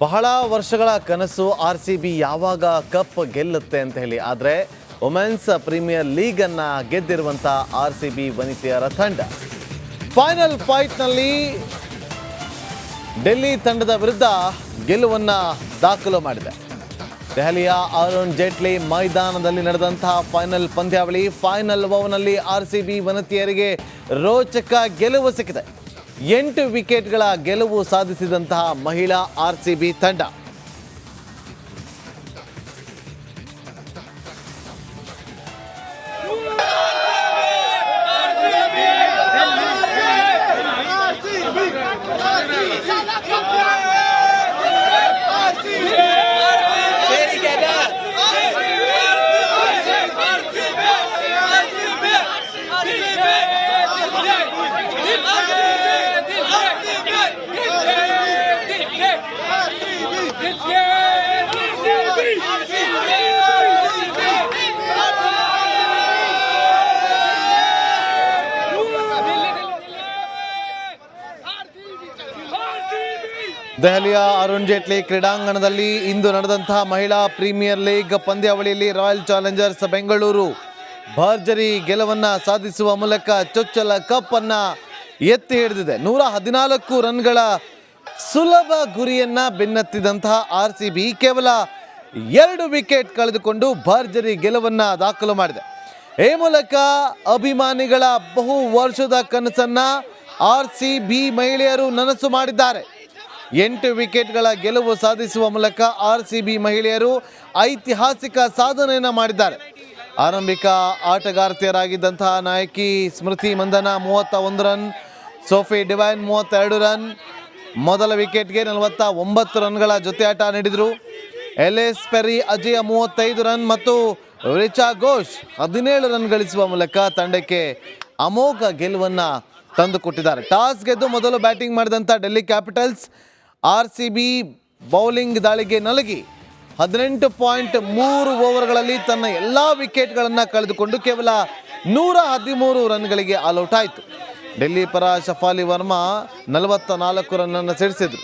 ಬಹಳ ವರ್ಷಗಳ ಕನಸು RCB ಯಾವಾಗ ಕಪ್ ಗೆಲ್ಲುತ್ತೆ ಅಂತ ಹೇಳಿ. ಆದರೆ ವುಮೆನ್ಸ್ ಪ್ರೀಮಿಯರ್ ಲೀಗ್ ಅನ್ನ ಗೆದ್ದಿರುವಂತ RCB ವನಿತೆಯರ ತಂಡ ಫೈನಲ್ ಫೈಟ್ನಲ್ಲಿ ಡೆಲ್ಲಿ ತಂಡದ ವಿರುದ್ಧ ಗೆಲುವನ್ನ ದಾಖಲು ಮಾಡಿದೆ. ದೆಹಲಿಯ ಅರುಣ್ ಜೇಟ್ಲಿ ಮೈದಾನದಲ್ಲಿ ನಡೆದಂತಹ ಫೈನಲ್ ಪಂದ್ಯಾವಳಿ ಫೈನಲ್ ಓವರ್ನಲ್ಲಿ RCB ವನಿತೆಯರಿಗೆ ರೋಚಕ ಗೆಲುವು ಸಿಕ್ಕಿದೆ. 8 ವಿಕೆಟ್ಗಳ ಗೆಲುವು ಸಾಧಿಸಿದಂತಹ ಮಹಿಳಾ RCB ತಂಡ ದೆಹಲಿಯ ಅರುಣ್ ಜೇಟ್ಲಿ ಕ್ರೀಡಾಂಗಣದಲ್ಲಿ ಇಂದು ನಡೆದಂತಹ ಮಹಿಳಾ ಪ್ರೀಮಿಯರ್ ಲೀಗ್ ಪಂದ್ಯಾವಳಿಯಲ್ಲಿ ರಾಯಲ್ ಚಾಲೆಂಜರ್ಸ್ ಬೆಂಗಳೂರು ಭರ್ಜರಿ ಗೆಲುವನ್ನು ಸಾಧಿಸುವ ಮೂಲಕ ಚೊಚ್ಚಲ ಕಪ್ ಅನ್ನ ಎತ್ತಿ ಹಿಡಿದಿದೆ. 114 ರನ್ಗಳ ಸುಲಭ ಗುರಿಯನ್ನ ಬೆನ್ನತ್ತಿದಂತಹ RCB ಕೇವಲ 2 ವಿಕೆಟ್ ಕಳೆದುಕೊಂಡು ಭರ್ಜರಿ ಗೆಲುವನ್ನ ದಾಖಲು ಮಾಡಿದೆ. ಈ ಮೂಲಕ ಅಭಿಮಾನಿಗಳ ಬಹು ವರ್ಷದ ಕನಸನ್ನ RCB ಮಹಿಳೆಯರು ನನಸು ಮಾಡಿದ್ದಾರೆ. 8 ವಿಕೆಟ್ಗಳ ಗೆಲುವು ಸಾಧಿಸುವ ಮೂಲಕ RCB ಮಹಿಳೆಯರು ಐತಿಹಾಸಿಕ ಸಾಧನೆಯನ್ನು ಮಾಡಿದ್ದಾರೆ. ಆರಂಭಿಕ ಆಟಗಾರ್ತಿಯರಾಗಿದ್ದಂತಹ ನಾಯಕಿ ಸ್ಮೃತಿ Mandhana 31 run, Sophie divine 32 run, ಮೊದಲ ವಿಕೆಟ್ಗೆ 49 ರನ್ಗಳ ಜೊತೆ ಆಟ ನೀಡಿದರು. ಎಲಿಸ್ ಪೆರಿ ಅಜಯ 35 ರನ್ ಮತ್ತು ರಿಚಾ ಘೋಷ್ 17 ರನ್ ಗಳಿಸುವ ಮೂಲಕ ತಂಡಕ್ಕೆ ಅಮೋಘ ಗೆಲುವನ್ನು ತಂದುಕೊಟ್ಟಿದ್ದಾರೆ. ಟಾಸ್ ಗೆದ್ದು ಮೊದಲು ಬ್ಯಾಟಿಂಗ್ ಮಾಡಿದಂಥ ಡೆಲ್ಲಿ ಕ್ಯಾಪಿಟಲ್ಸ್ RCB ಬೌಲಿಂಗ್ ದಾಳಿಗೆ ನಲುಗಿ 18.3 ಓವರ್ಗಳಲ್ಲಿ ತನ್ನ ಎಲ್ಲ ವಿಕೆಟ್ಗಳನ್ನು ಕಳೆದುಕೊಂಡು ಕೇವಲ 113 ರನ್ಗಳಿಗೆ ಆಲ್ಔಟ್ ಆಯಿತು. ಡೆಲ್ಲಿ ಪರ ಶಫಾಲಿ ವರ್ಮಾ 44 ರನ್ನನ್ನು ಸಿಡಿಸಿದರು.